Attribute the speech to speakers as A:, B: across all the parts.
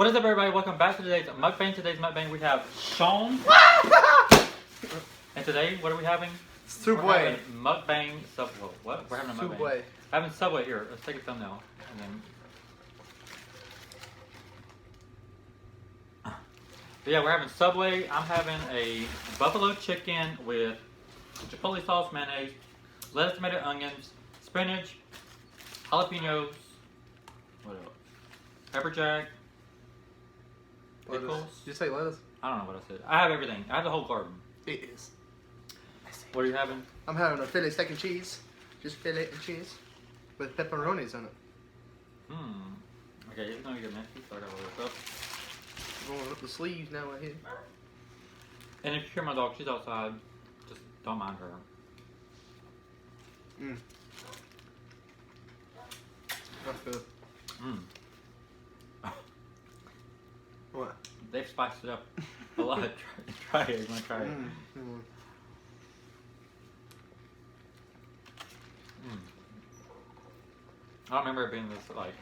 A: What is up, everybody? Welcome back to today's mukbang. Today's mukbang we have Sean. And today, what are we having?
B: Subway.
A: Mukbang Subway. What? We're having a mukbang.
B: Subway.
A: Having Subway here. Let's take a thumbnail. And then... But yeah, we're having Subway. I'm having a buffalo chicken with chipotle sauce, mayonnaise, lettuce, tomato, onions, spinach, jalapenos. What else? Pepper jack. Pickles.
B: Did you say lettuce?
A: I don't know what I said. I have everything. I have the whole garden.
B: It is.
A: What are you having?
B: I'm having a Philly steak and cheese. Just fillet and cheese. With pepperonis on it.
A: Okay, it's gonna get messy, so I gotta look up.
B: Going up the sleeves now right here.
A: And if you hear my dog, she's outside. Just don't mind her.
B: That's good. What?
A: They've spiced it up a lot. Try it. You wanna try it? I don't remember it being this like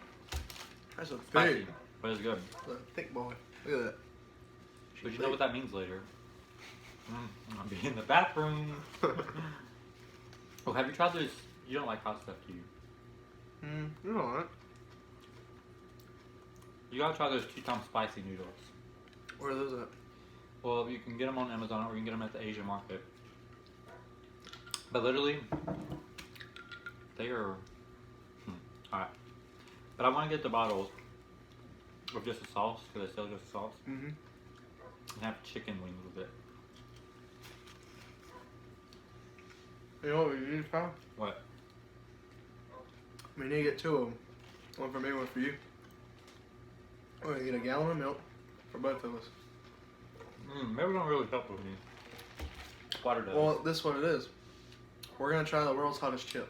B: That's a
A: spicy,
B: big,
A: but it's good.
B: thick boy. Look at that.
A: But you know what that means later. I'm gonna be in the bathroom. Oh, have you tried those? You don't like hot stuff, do you?
B: You know what?
A: You gotta try those 2-time spicy noodles.
B: Where are those at?
A: Well, you can get them on Amazon or you can get them at the Asian market. But literally, they are... Alright. But I want to get the bottles with just the sauce, because they sell just the sauce. And have chicken wings with it.
B: You know what we need, Kyle?
A: What?
B: We need to get 2 of them. One for me, one for you. We're going to get a gallon of milk for both of us.
A: Maybe don't really help with me. Water does.
B: Well, this is what it is. We're going to try the world's hottest chip.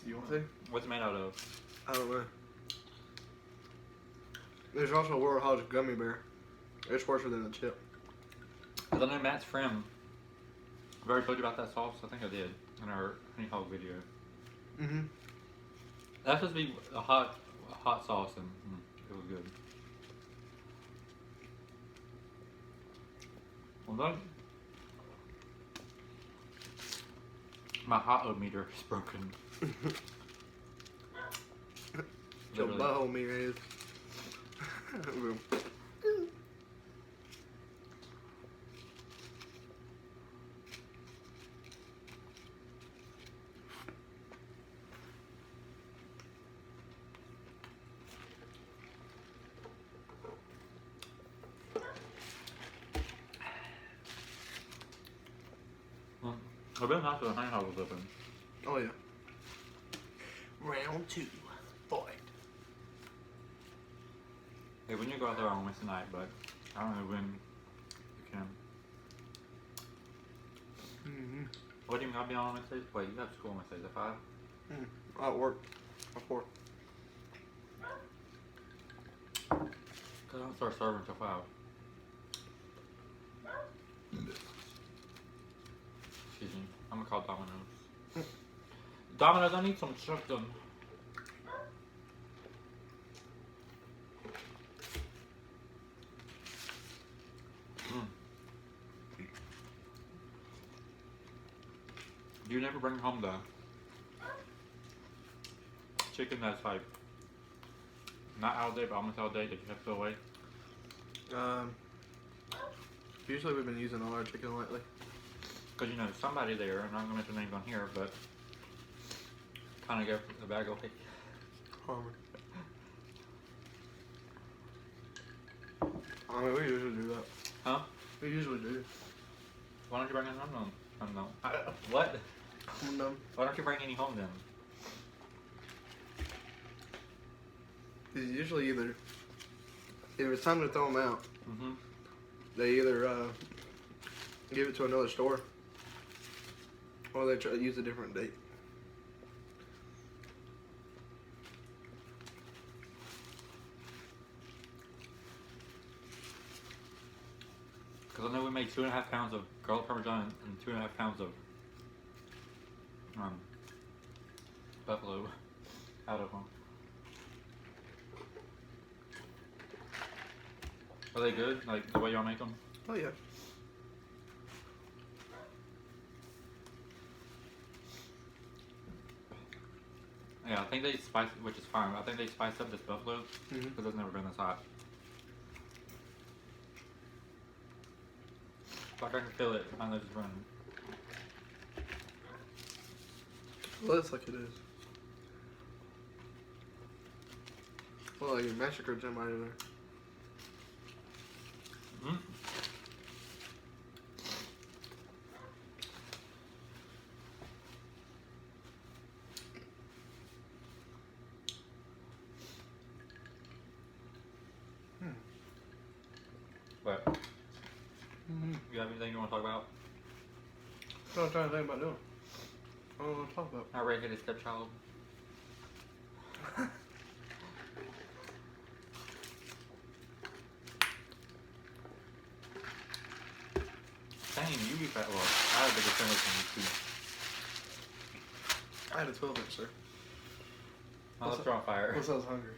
B: You want to?
A: What's it made out of?
B: I don't know. There's also a world's hottest gummy bear. It's worse than the chip.
A: Because I know Matt's friend. I've already told you about that sauce. I think I did in our honey hog video. That's supposed to be a hot sauce, and it was good. Well done. My hot meter is broken.
B: Your butthole meter is.
A: I've been nice with the honey hog was open.
B: Oh yeah. Round 2. Fight.
A: Hey, when you go out there on Wednesday night, but I don't know when you can. What do you mean I'll be on Wednesdays? Wait, you have school on Wednesdays at 5?
B: I work at 4.
A: Because I don't start serving until 5. Excuse me. I'm gonna call Domino's. Domino's, I need some chicken. You never bring home the chicken that's like not all day but almost all day that you have to throw away?
B: Usually we've been using all our chicken lately.
A: Because you know somebody there, and I'm not gonna mention names on here, but kind of go the bag away.
B: Homer. I mean, we usually do that.
A: Huh?
B: We usually do.
A: Why don't you bring any home then? What? Why don't you bring any home then?
B: It's usually either, if it's time to throw them out, they either give it to another store or they try to use a different date.
A: Because I know we made 2.5 pounds of garlic parmesan and 2.5 pounds of buffalo out of them. Are they good? Like the way y'all make them?
B: Oh yeah.
A: Yeah, I think they spice, which is fine. I think they spice up this buffalo because it's never been this hot. Like I can feel it. My nose is running.
B: Well, it's like it is. Well, you massacred somebody there.
A: Mm. But you have anything you want to talk about?
B: That's what I'm trying to think about doing. I don't know what to talk about.
A: Our redheaded stepchild. Dang, you be fat. Well, I had a bigger sandwich than you too.
B: I had a 12-inch, sir.
A: My lips are on fire.
B: Plus I was hungry.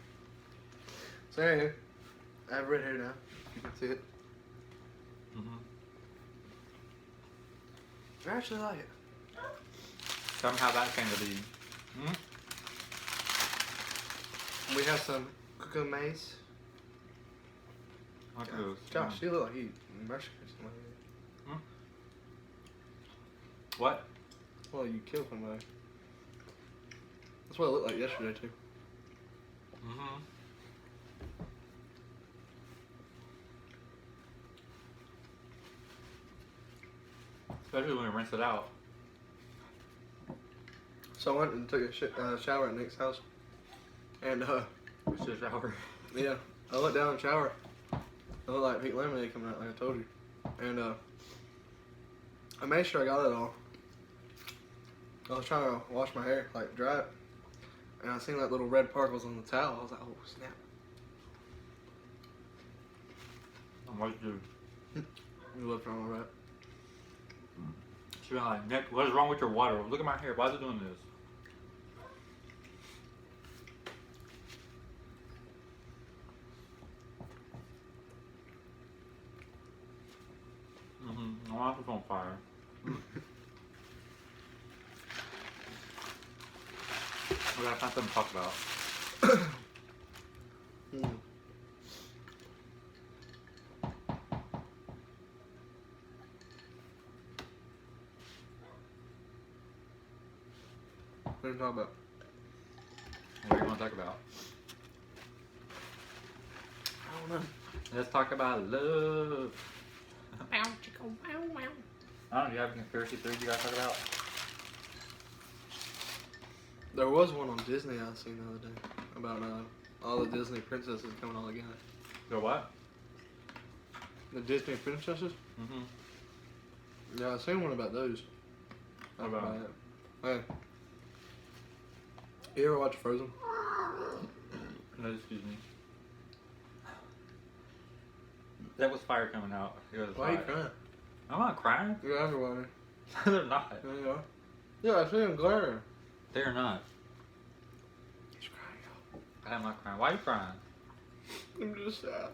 B: So anyway, I have red hair now. You can see it. I actually like it.
A: Tell me how that came to be.
B: We have some cooking mace. Josh, you look like you Mexican or something like that.
A: What?
B: Well, you killed somebody. That's what it looked like yesterday too.
A: Especially when we rinse it out.
B: So I went and took a shower at Nick's house, and
A: It's just a shower.
B: yeah, I went down and shower. It looked like pink lemonade coming out, like I told you, and I made sure I got it all. I was trying to wash my hair, like dry it, and I seen like little red particles on the towel. I was like, oh snap!
A: What'd you do?
B: You left it on my right.
A: She went like, Nick, what is wrong with your water? Look at my hair. Why is it doing this? My mouth is on fire. We gotta find something to talk about.
B: What are you talking about?
A: What do you want to talk about?
B: I don't know.
A: Let's talk about love. I don't know. Do you have a conspiracy theory you gotta talk about?
B: There was one on Disney I seen the other day about all the Disney princesses coming all together.
A: The what?
B: The Disney princesses? Yeah, I seen one about those.
A: What about it?
B: Hey, you ever watch Frozen?
A: No, excuse me. That was fire coming out. It was
B: Why are you
A: fire.
B: crying?
A: I'm not crying.
B: You're everywhere.
A: They're not.
B: Yeah, you are. Yeah, I see him glaring.
A: They're not.
B: He's crying.
A: I'm not crying. Why are you crying?
B: I'm just sad.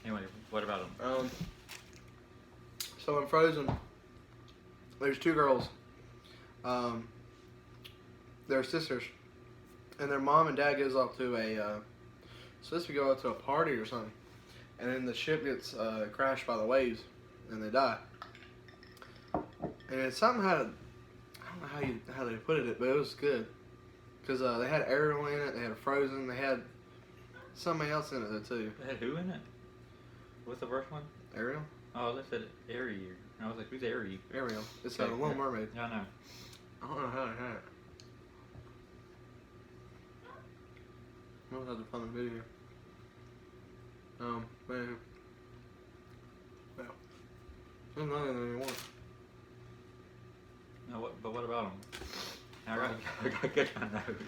A: Anyway, what about them?
B: So in Frozen, there's two girls. They're sisters, and their mom and dad goes off to a supposed to go out to a party or something, and then the ship gets crashed by the waves, and they die. And it somehow, I don't know how they put it, but it was good, because they had Ariel in it, they had Frozen, they had somebody else in it though too.
A: They had who in it? What's the first one?
B: Ariel?
A: Oh, they said Airy. I was like, who's Airy?
B: Ariel. It's the Little Mermaid.
A: Yeah, I know.
B: I don't know how they had it. We'll have to find the video. Man. Well, there's nothing anymore.
A: No, but what about them? I gotta get my nose.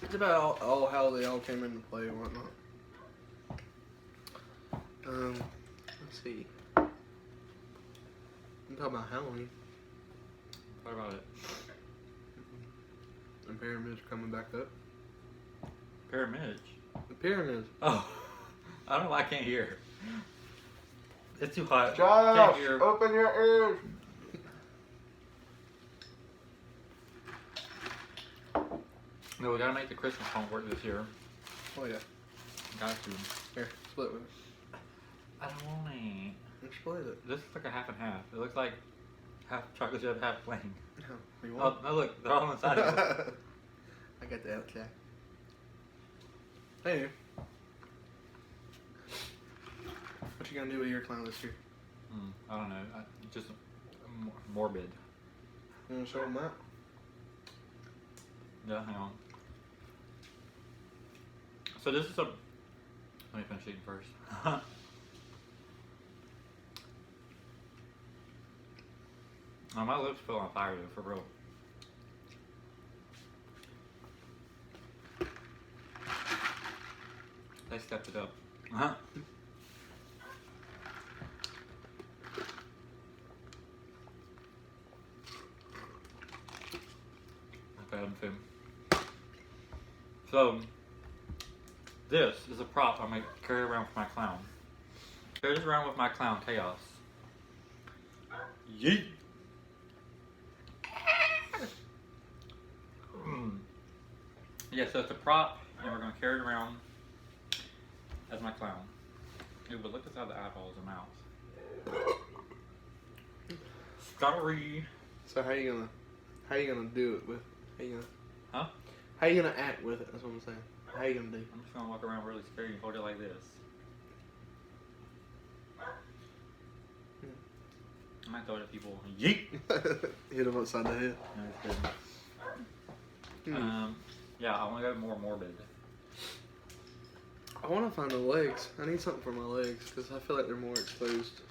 B: It's about all how they all came into play and whatnot. Let's see. I'm talking about Halloween.
A: What about it?
B: The pyramids are coming back up.
A: Pyramids?
B: The pyramids.
A: Oh, I don't know why I can't hear. It's too hot.
B: Josh,
A: Can't hear.
B: open your ears.
A: No, we gotta make the Christmas font work this year.
B: Oh yeah.
A: Got to.
B: Here, split with it.
A: I don't want it.
B: Split it.
A: This is like a half and half. It looks like half chocolate chip, half plain.
B: No, you
A: Oh,
B: want?
A: no, look, they're all on the side of it.
B: I got the outside. Hey. What you gonna do with your clown this year?
A: I don't know. Just morbid.
B: You wanna show them that?
A: Yeah, hang on. So this is a. Let me finish eating first. Oh, my lips feel on fire though, for real. They stepped it up. Okay, I'm food. So, this is a prop I might carry around for my clown. Carry this around with my clown, Chaos. Yeet! Yeah, so it's a prop, and we're going to carry it around as my clown. Ooh, but look inside the eyeballs and mouth. Sorry.
B: So how you gonna do it with? How you gonna?
A: Huh?
B: How you gonna act with it? That's what I'm saying. How you gonna do?
A: I'm just gonna walk around really scary and hold it like this. I might throw it at people. Yeet!
B: Hit them upside the head.
A: No, it's good. Yeah, I want to go more morbid.
B: I want to find the legs. I need something for my legs because I feel like they're more exposed.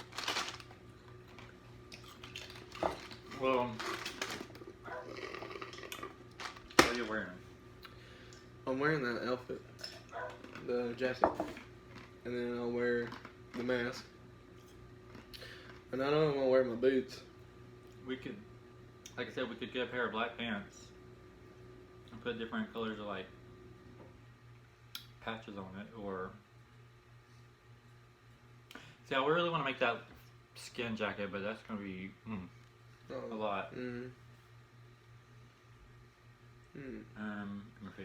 A: Well, what are you wearing?
B: I'm wearing that outfit, the jacket, and then I'll wear the mask. And I know I'm gonna wear my boots.
A: We could, like I said, we could get a pair of black pants and put different colors of like patches on it, or see, I really want to make that skin jacket, but that's gonna be a lot. Let me see.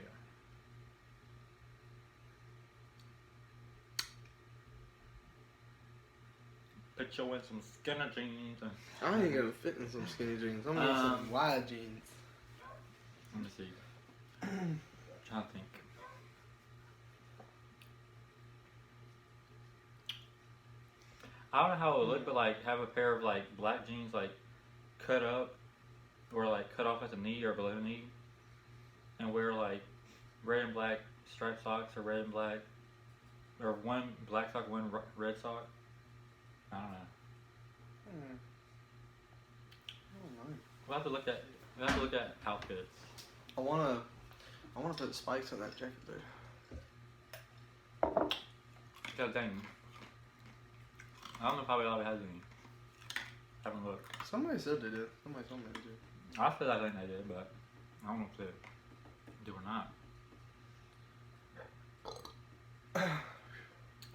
A: Put you in some skinny jeans. And
B: I ain't gonna fit in some skinny jeans. I'm gonna get some wide jeans.
A: Let me see. I'm trying to think. I don't know how it would look, but like have a pair of like black jeans like cut up or like cut off at the knee or below the knee, and wear like red and black striped socks or red and black, or one black sock, one red sock. I don't know.
B: I don't know.
A: We'll have to look at outfits.
B: I wanna put spikes in that jacket though.
A: God dang. I don't know if probably already has any. Haven't looked.
B: Somebody said they did. Somebody told me they did.
A: I feel like they did, but I don't know if they do or not.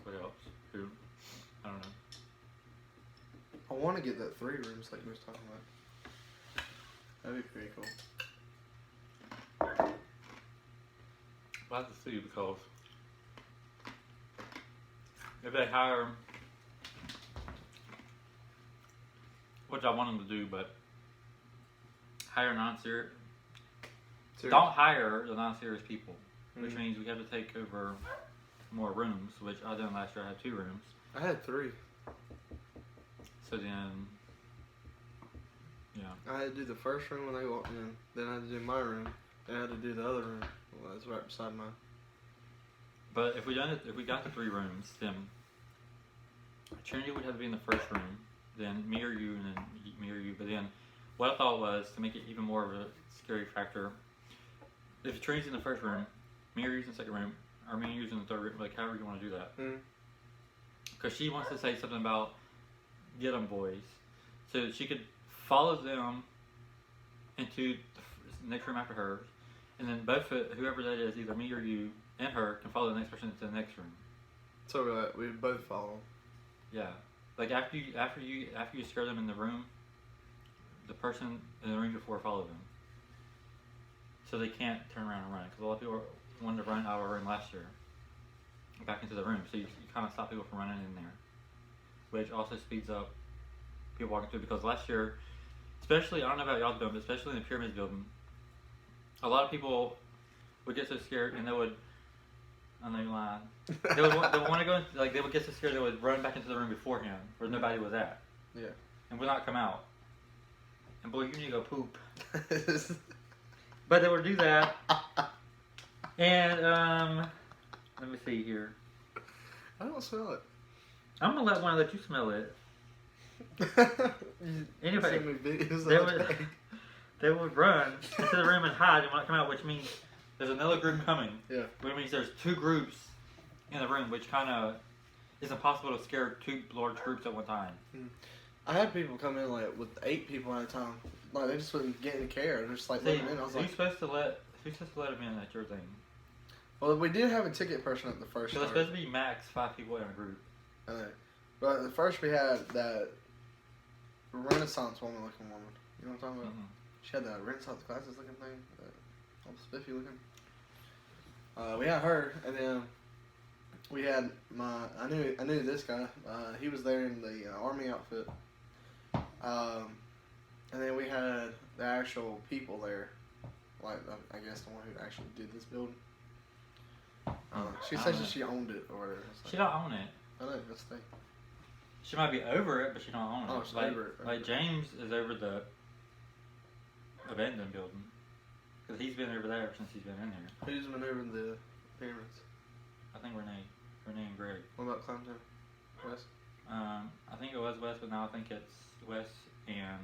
A: What else? Who? I don't know.
B: I want to get that 3 rooms like we was talking about. That'd be pretty cool.
A: We'll have to see, because if they hire, which I want them to do, but hire non-serious. Don't hire the non-serious people, which means we have to take over more rooms, which I done last year. I had 2 rooms.
B: I had 3.
A: So then, yeah.
B: I had to do the first room when they walked in. Then I had to do my room. Then I had to do the other room. Well, that's right beside mine.
A: But if we got the 3 rooms, then Trinity would have to be in the first room, then me or you, and then me or you. But then, what I thought was, to make it even more of a scary factor, if Trinity's in the first room, me or you's in the second room, or me and you's in the third room, like however you want to do that. Because she wants to say something about get 'em boys, so that she could follow them into the next room after hers, and then both whoever that is, either me or you and her, can follow the next person to the next room.
B: So we both follow.
A: Yeah, like after you scare them in the room, the person in the room before follow them, so they can't turn around and run. Because a lot of people wanted to run out of our room last year, back into the room. So you kind of stop people from running in there, which also speeds up people walking through. Because last year, especially, I don't know about y'all's building, but especially in the Pyramids building, a lot of people would get so scared and they would. I know you're lying. They would want to go, like, they would get so scared they would run back into the room beforehand where nobody was at.
B: Yeah.
A: And would not come out. And boy, you need to go poop. But they would do that. And, let me see here.
B: I don't smell it.
A: I'm going to let you smell it. Anyway, they would run into the room and hide and not come out, which means there's another group coming.
B: Yeah.
A: Which means there's two groups in the room, which kind of is impossible to scare two large groups at one time.
B: I had people come in like with 8 people at a time. Like they just wouldn't get any care. They're just like letting them in. I was
A: who's supposed to let them in at your thing?
B: Well, we did have a ticket person at the first.
A: So it's supposed to be max 5 people in a group.
B: I know. But at the first we had that Renaissance looking woman. You know what I'm talking about? Mm-hmm. She had that Renaissance glasses looking thing. All spiffy looking. We had her, and then we had I knew this guy. He was there in the army outfit. And then we had the actual people there, like I guess the one who actually did this building. She said she owned it or whatever.
A: She don't own it.
B: I know, that's the thing.
A: She might be over it, but she don't own it.
B: Oh, she's over it.
A: Like James is over the abandoned building. Because he's been over there ever since he's been in there.
B: Who's been over in the pyramids?
A: I think Renee and Greg.
B: What about Clemson? West?
A: I think it was West, but now I think it's West and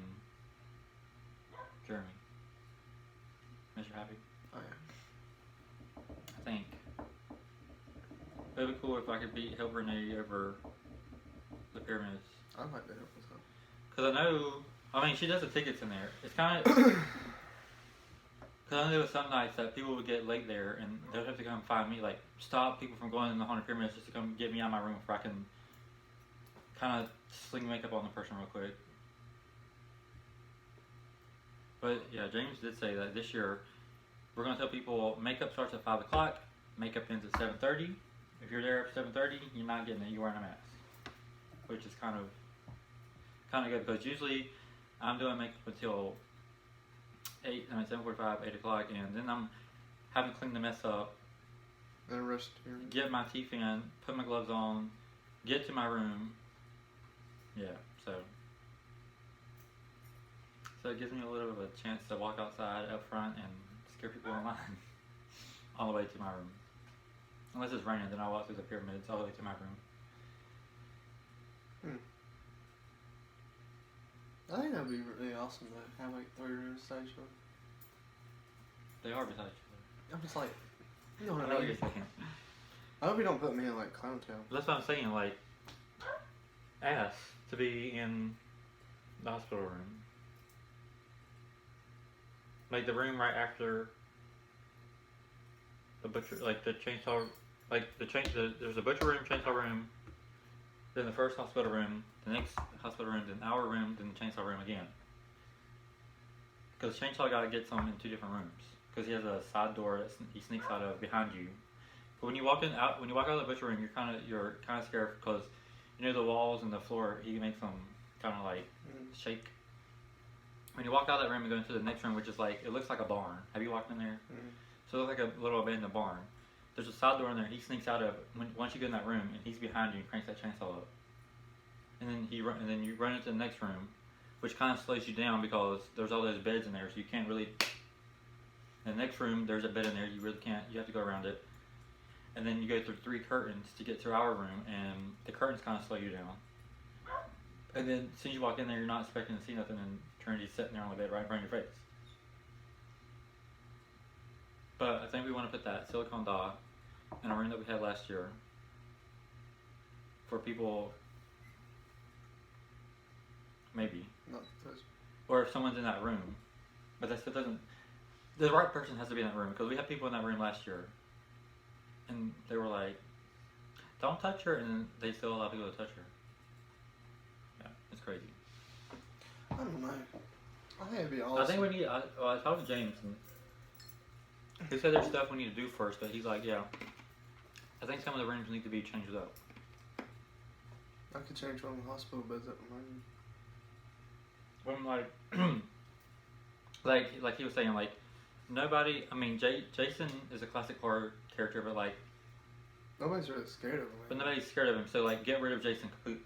A: Jeremy. Mr. Happy?
B: Oh yeah.
A: I think. It would be cool if I could help Renee over the pyramids.
B: I'd like to help us out.
A: Because I mean, she does the tickets in there. It's kind of... Because I know there was some nights that people would get late there and they'd have to come find me, like, stop people from going in the Haunted Pyramids just to come get me out of my room before I can kind of sling makeup on the person real quick. But, yeah, James did say that this year we're going to tell people makeup starts at 5 o'clock, makeup ends at 7:30. If you're there at 7:30, you're not getting it, you're wearing a mask. Which is kind of good, because usually I'm doing makeup until 7:45, 8 o'clock, and then I'm having to clean the mess up,
B: and rest here.
A: Get my teeth in, put my gloves on, get to my room. Yeah, so it gives me a little bit of a chance to walk outside up front and scare people in line all the way to my room. Unless it's raining, then I'll walk through the pyramids all the way to my room.
B: I think that'd be really awesome to have like 3 rooms beside each other.
A: They are beside each other.
B: I'm just like, you know what
A: I
B: I
A: know what
B: mean?
A: you're saying.
B: I hope you don't put me in like Clown Town.
A: That's what I'm saying, like, ask to be in the hospital room. Like the room right after the butcher, like the chainsaw, there's a butcher room, chainsaw room, then the first hospital room, the next hospital room, then our room, then the chainsaw room again. Because chainsaw gotta get some in 2 different rooms. Because he has a side door that he sneaks out of behind you. But when you walk out of the butcher room, you're kind of scared because you know the walls and the floor. He makes them kind of like shake. When you walk out of that room and go into the next room, which is like, it looks like a barn. Have you walked in there? So it looks like a little abandoned barn. There's a side door in there. He sneaks out of once you get in that room, and he's behind you and cranks that chainsaw up. And then you run into the next room, which kind of slows you down because there's all those beds in there, so you can't really. In the next room, there's a bed in there. You really can't. You have to go around it. And then you go through 3 curtains to get to our room, and the curtains kind of slow you down. And then as soon as you walk in there, you're not expecting to see nothing, and Trinity's sitting there on the bed right in front of your face. But I think we want to put that silicone dot in a room that we had last year for people, maybe.
B: Not touch.
A: Or if someone's in that room. But that still doesn't. the right person has to be in that room because we had people in that room last year, and they were like, "Don't touch her," and they still allow people to touch her. Yeah, it's crazy.
B: I don't know. I think it'd be awesome.
A: I think we need. I talked to James, and he said there's stuff we need to do first, but he's like, yeah, I think some of the rooms need to be changed up.
B: I could change one of the hospital beds up in mine.
A: When like he was saying, like nobody. I mean, Jason is a classic horror character, but like
B: Nobody's really scared of him.
A: but nobody's scared of him. So like, get rid of Jason completely.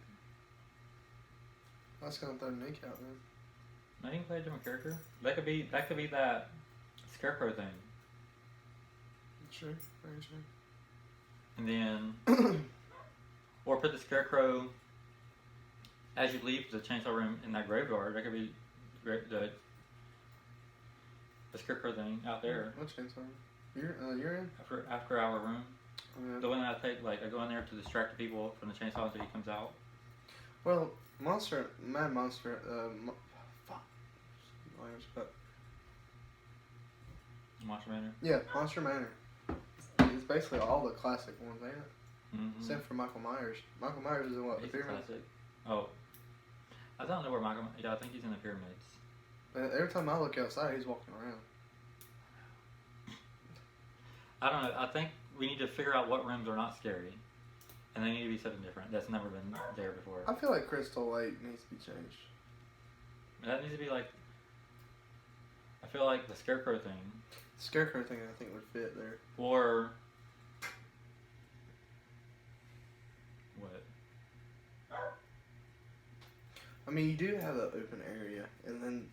B: That's gonna throw Nick out, man.
A: Now you can play a different character. That could be that scarecrow thing.
B: True, very true.
A: And then, or put the scarecrow as you leave the chainsaw room in that graveyard. That could be the scarecrow thing out there.
B: What chainsaw? You're in?
A: After our room.
B: Oh, yeah.
A: The one that I take, like, I go in there to distract the people from the chainsaw until he comes out.
B: Well, Mad Monster, fuck.
A: Monster Manor.
B: Yeah, Monster Manor. It's basically all the classic ones, ain't it?
A: Mm-hmm.
B: Except for Michael Myers. Michael Myers is in what? The
A: He's a
B: pyramid?
A: classic. Oh. I don't know where Michael... Yeah, I think he's in the pyramids.
B: But every time I look outside, he's walking around.
A: I don't know. I think we need to figure out what rooms are not scary. And they need to be something different. That's never been there before.
B: I feel like Crystal Lake needs to be changed.
A: That needs to be like... I feel like the scarecrow thing.
B: The Scarecrow thing, I think, would fit there.
A: Or... What?
B: I mean, you do have the open area, and then,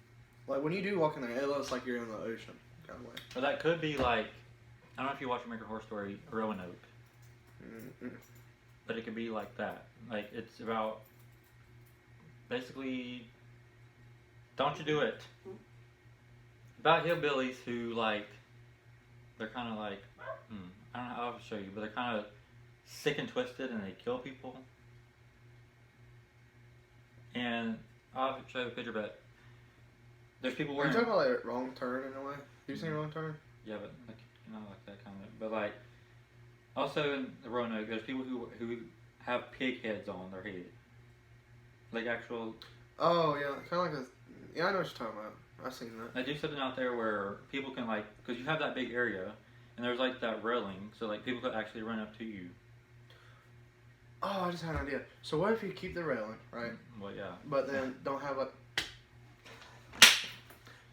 B: like, when you do walk in there, it looks like you're in the ocean, kind of way.
A: Or that could be like... I don't know if you watch American Horror Story, Roanoke.
B: Mm-mm.
A: But it could be like that. Like, it's about... Basically... Don't you do it. About hillbillies who, like... They're kind of like... I don't know how I'll show you, but they're kind of sick and twisted and they kill people. And I'll show you a picture, but... There's people
B: Are
A: wearing...
B: you talking about, like, Wrong Turn, in a way? Have you seen Wrong Turn?
A: Yeah, but like, you know, like that kind of. But like, also in the Roanoke, there's people who have pig heads on their head, like actual.
B: Oh yeah, kind of like a. Yeah, I know what you're talking about. I've seen that.
A: They do something out there where people can like, because you have that big area, and there's like that railing, so like people could actually run up to you.
B: Oh, I just had an idea. So what if you keep the railing, right?
A: Well, yeah.
B: But then don't have like.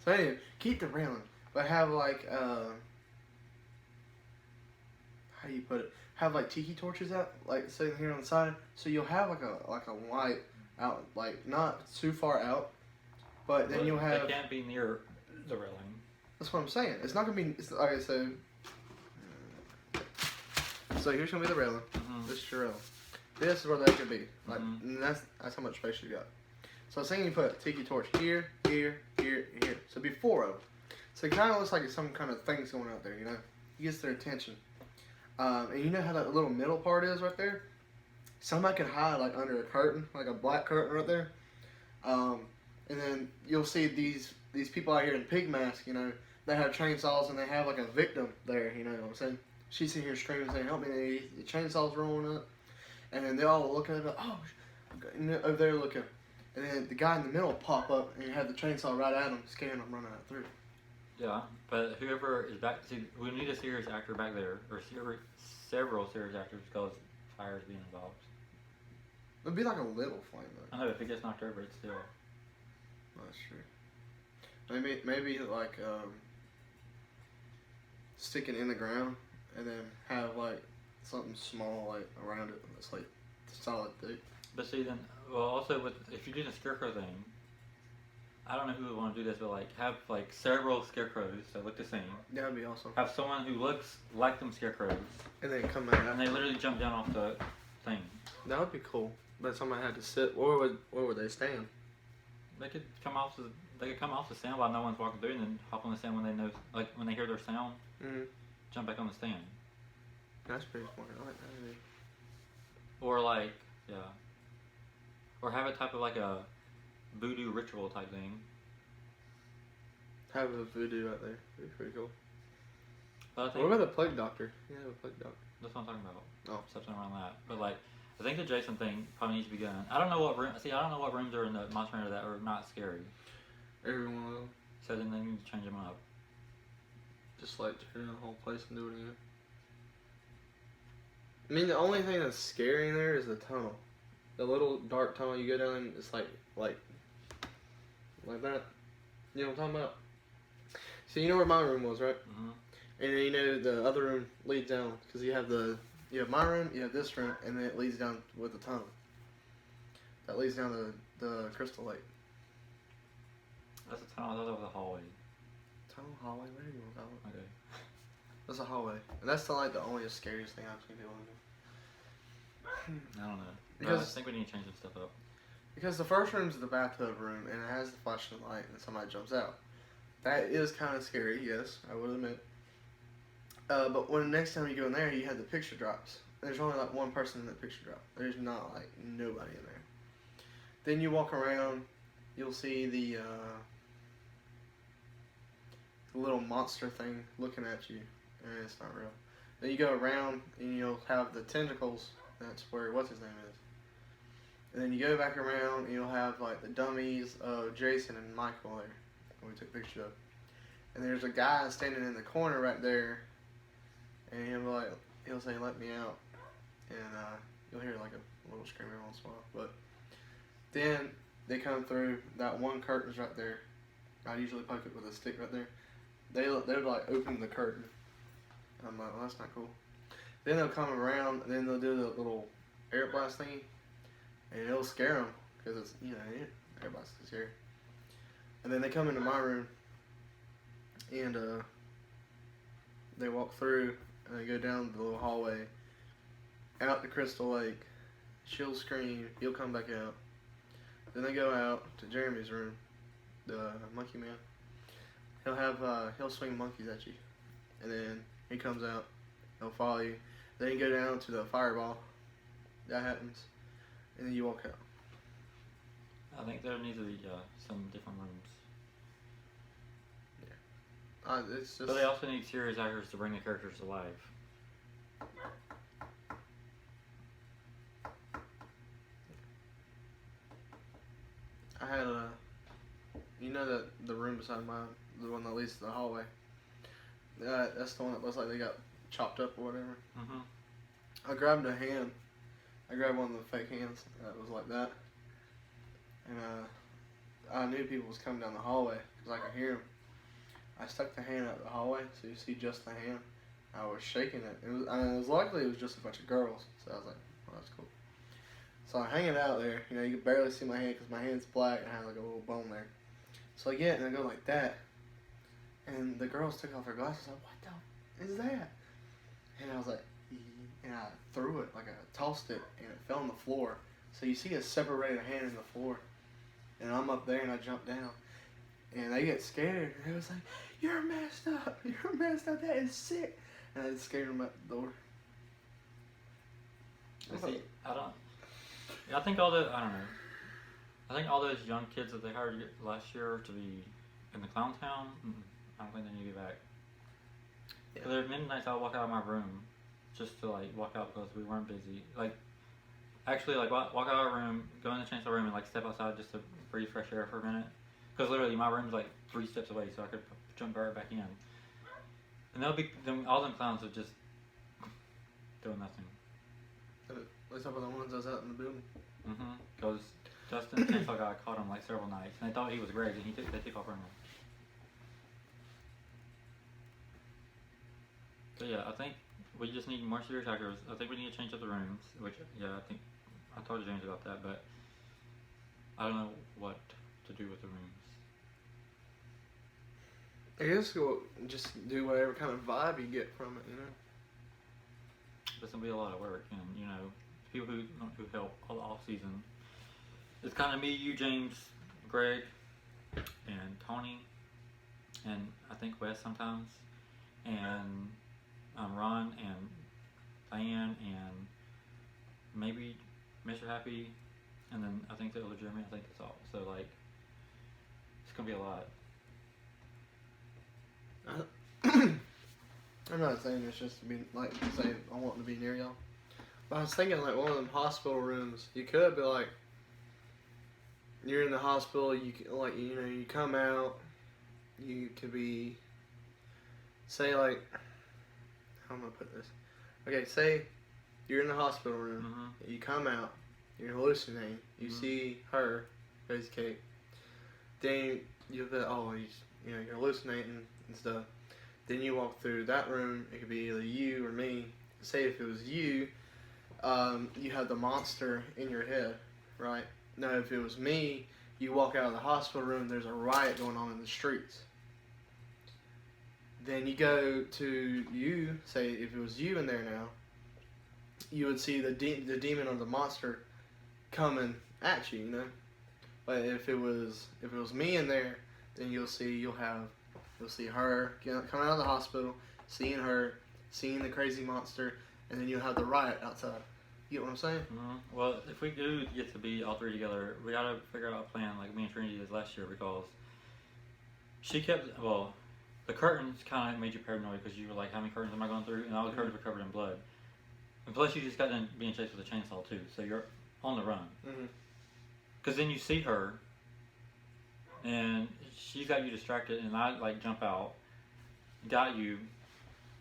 B: So anyway, keep the railing. But have like, how do you put it? Have like tiki torches out, like sitting here on the side. So you'll have like a light out, like not too far out, but then you'll have.
A: They can't be near the railing.
B: That's what I'm saying. It's not gonna be. Okay, so. So here's gonna be the railing.
A: Mm-hmm.
B: This is your railing. This is where they could be. Like,
A: Mm-hmm.
B: and that's how much space you got. So I was thinking you put a tiki torch here, here, here, and here. So it'd be 4 of them. So it kind of looks like some kind of thing's going out there, you know? It gets their attention. And you know how that little middle part is right there? Somebody could hide like under a curtain, like a black curtain right there. And then you'll see these people out here in pig masks, you know, they have chainsaws and they have like a victim there, you know what I'm saying? She's sitting here screaming saying, help me, the chainsaw's rolling up. And then they all look at it, oh, over there looking. And then the guy in the middle will pop up and you have the chainsaw right at him, scaring them running out through.
A: Yeah, but whoever is back, see, we need a serious actor back there, or several serious actors, because fire is being involved.
B: It'd be like a little flame though.
A: I know, if it gets knocked over, it's still.
B: That's true. Maybe like stick it in the ground and then have like something small like around it that's like solid thick.
A: But see, then, well, also with if you do the scarecrow thing, I don't know who would want to do this, but like have like several scarecrows that look the same.
B: That'd be awesome.
A: Have someone who looks like them scarecrows,
B: And then come out.
A: and they literally jump down off the thing.
B: That would be cool. But somebody had to sit. Where would they stand?
A: They could come off the stand while no one's walking through, and then hop on the stand when they know, like when they hear their sound, jump back on the stand.
B: That's pretty smart. I like that idea.
A: Or like, yeah. Or have a type of like a voodoo ritual type thing.
B: have a voodoo out there. It'd be pretty cool.
A: But I think
B: What about the plague doctor? Yeah, the plague doctor.
A: that's what I'm talking about.
B: Oh.
A: Something around that. But like, I think the Jason thing probably needs to be done. I don't know what room. See, I don't know what rooms are in the Monster Hunter that are not scary.
B: Every one of them.
A: So then they need to change them up.
B: Just like turn the whole place and do it again. I mean, the only thing that's scary in there is the tunnel. The little dark tunnel you go down and it's like that. You know what I'm talking about? So you know where my room was, right?
A: Mm-hmm.
B: And then you know the other room leads down because you have my room, you have this room, and then it leads down with the tunnel. That leads down the Crystal Lake.
A: That's a tunnel. I thought that was a hallway.
B: Tunnel, hallway, whatever you want to call it.
A: Okay.
B: That's a hallway, and that's the only scariest thing I've seen people do.
A: I don't know.
B: Because
A: I think we need to change some stuff up.
B: Because the first room's the bathtub room, and it has the flashing light, and somebody jumps out. That is kind of scary, yes, I will admit. But when next time you go in there, you have the picture drops. There's only like one person in the picture drop. There's not like nobody in there. Then you walk around, you'll see the little monster thing looking at you, and it's not real. Then you go around, and you'll have the tentacles. That's where what's his name is. And then you go back around, and you'll have like the dummies of Jason and Michael there, that we took pictures of. And there's a guy standing in the corner right there, and he'll say, "Let me out," and you'll hear like a little scream every once in a while. But then they come through. That one curtain's right there. I usually poke it with a stick right there. They'll like open the curtain. And I'm like, well, that's not cool. Then they'll come around, and then they'll do the little air blast thingy, and it'll scare them because it's air blast is scary. And then they come into my room, and they walk through, and they go down the little hallway, out to Crystal Lake. She'll scream. He'll come back out. Then they go out to Jeremy's room, the monkey man. He'll swing monkeys at you, and then he comes out. He'll follow you. Then you go down to the fireball. That happens, and then you walk out.
A: I think there needs to be some different rooms.
B: It's just.
A: But they also need serious actors to bring the characters to life.
B: I had that the room beside mine, the one that leads to the hallway. That's the one that looks like they got chopped up or whatever.
A: Mm-hmm.
B: I grabbed a hand. I grabbed one of the fake hands that was like that, and I knew people was coming down the hallway because I could hear them. I stuck the hand out the hallway so you see just the hand. I was shaking it. It was luckily it was just a bunch of girls, so I was like, well, that's cool. So I hang it out there. You can barely see my hand because my hand's black and I have like a little bone there. So I get it and I go like that, and the girls took off their glasses. I'm like, what the is that? And I was like, and I threw it, like I tossed it, and it fell on the floor. So you see a separated hand in the floor, and I'm up there and I jump down, and they get scared. And they was like, "You're messed up. You're messed up. That is sick." And I scared them at the door.
A: See, I think all those young kids that they hired last year to be in the clown town, I don't think they need to be back. Yeah. There are many nights I'll walk out of my room just to like walk out because we weren't busy. Like, actually, like walk out of our room, go in the chancellor room, and like step outside just to breathe fresh air for a minute. Because literally, my room's like 3 steps away, so I could jump right back in. And all them clowns are just doing nothing.
B: Let's talk about the ones that was out in the building.
A: Mm-hmm. Because Justin, the chainsaw guy, caught him like several nights, and they thought he was great, and they took off running. So yeah, I think we just need more serious actors. I think we need to change up the rooms, which, yeah, I think I told James about that, but I don't know what to do with the rooms.
B: I guess we'll just do whatever kind of vibe you get from it,
A: It's going to be a lot of work, and, people who help all the off-season. It's kind of me, you, James, Greg, and Tony, and I think Wes sometimes, and Ron, and Diane, and maybe Mr. Happy, and then I think the other Jeremy. I think that's all. So, like, it's going to be a lot.
B: I'm not saying it's just to be like say I want to be near y'all, but I was thinking like one of them hospital rooms. You could be like, you're in the hospital. You like you come out. You could be, say like, how am I gonna put this? Okay, say you're in the hospital room.
A: Mm-hmm.
B: You come out. You're hallucinating. You
A: Mm-hmm.
B: see her, Crazy Kate. Then you'll be you're hallucinating and stuff. Then you walk through that room. It could be either you or me. Say if it was you, you have the monster in your head, right? Now if it was me, you walk out of the hospital room. There's a riot going on in the streets. Then you go to you. Say if it was you in there now, you would see the demon or the monster coming at you. You know. But if it was me in there, then you'll see her coming out of the hospital, seeing her, seeing the crazy monster, and then you'll have the riot outside. You get what I'm saying?
A: Mm-hmm. Well, if we do get to be all three together, we gotta figure out a plan like me and Trinity did last year, because she kept the curtains kind of made you paranoid because you were like, how many curtains am I going through? And all the curtains were covered in blood. And plus, you just got done being chased with a chainsaw too, so you're on the run.
B: Mm-hmm.
A: Because then you see her, and she's got you distracted, and I like jump out, got you,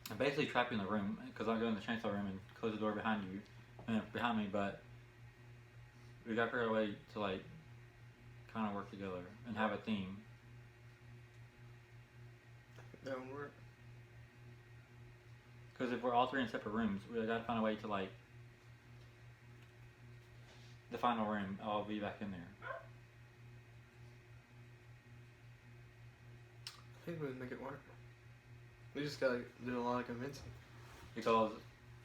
A: and basically trap you in the room, because I go in the chainsaw room and close the door behind me, but we got to figure out a way to like kind of work together and have a theme.
B: That would work.
A: Because if we're all three in separate rooms, we got to find a way to like the final room, I'll be back in there.
B: I think we would make it work. We just gotta do a lot of convincing.
A: Because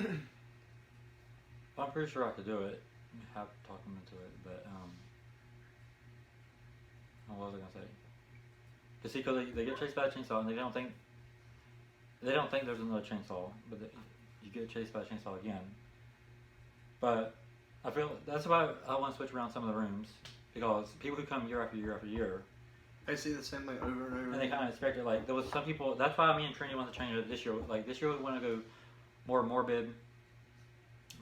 A: I'm pretty sure I could do it. I have to talk them into it, but what was I gonna say? Cause see, cause they get chased by a chainsaw, and they don't think there's another chainsaw, but you get chased by a chainsaw again. But I feel that's why I want to switch around some of the rooms, because people who come year after year after year,
B: they see the same thing over and over.
A: and they kind of expect it. Like there was some people. That's why me and Trinity want to change it this year. Like this year we want to go more morbid,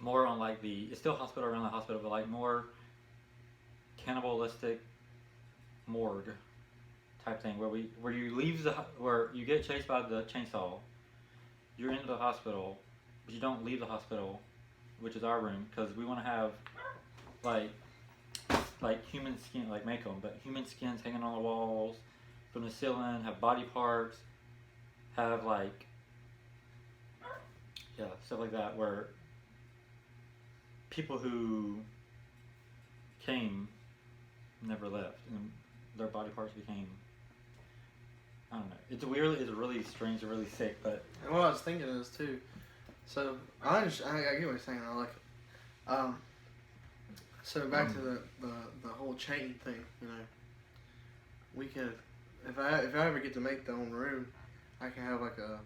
A: more on like it's still hospital around the hospital, but like more cannibalistic morgue type thing, where you get chased by the chainsaw, you're in the hospital, but you don't leave the hospital, which is our room, because we want to have like human skin, like make them, but human skins hanging on the walls from the ceiling, have body parts, have stuff like that, where people who came never left, and their body parts became, I don't know. It's really strange and really sick, but.
B: And what I was thinking is too. So I understand. I get what you're saying. I like it. So back to the whole chain thing. You know, we could, if I ever get to make the own room, I can have like a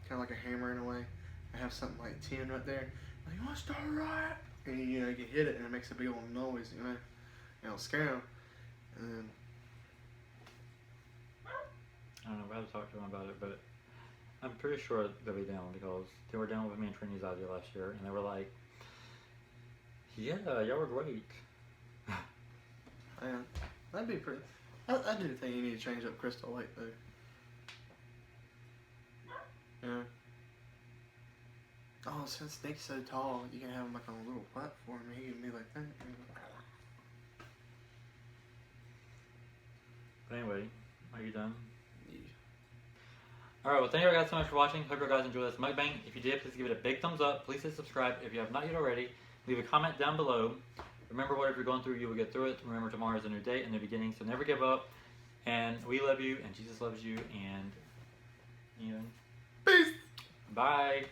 B: kind of like a hammer in a way. I have something like 10 right there. Like, you want to start a riot? And you can hit it and it makes a big old noise. You know, and it'll scare them. And then.
A: I don't know, we have to talk to them about it, but I'm pretty sure they'll be down, because they were down with me and Trinity's idea last year, and they were like, yeah, y'all were great.
B: Yeah, that'd be pretty. I do think you need to change up Crystal Lake though. Yeah. Oh, since Nick's so tall, you can have him like on a little platform, and he can be like that.
A: But anyway, are you done?
B: Yeah.
A: Alright, well thank you guys so much for watching. Hope you guys enjoyed this mukbang. If you did, please give it a big thumbs up. Please hit subscribe if you have not yet already. Leave a comment down below. Remember, whatever you're going through, you will get through it. Remember, tomorrow is a new day and new beginning, so never give up. And we love you, and Jesus loves you, and
B: Peace!
A: bye.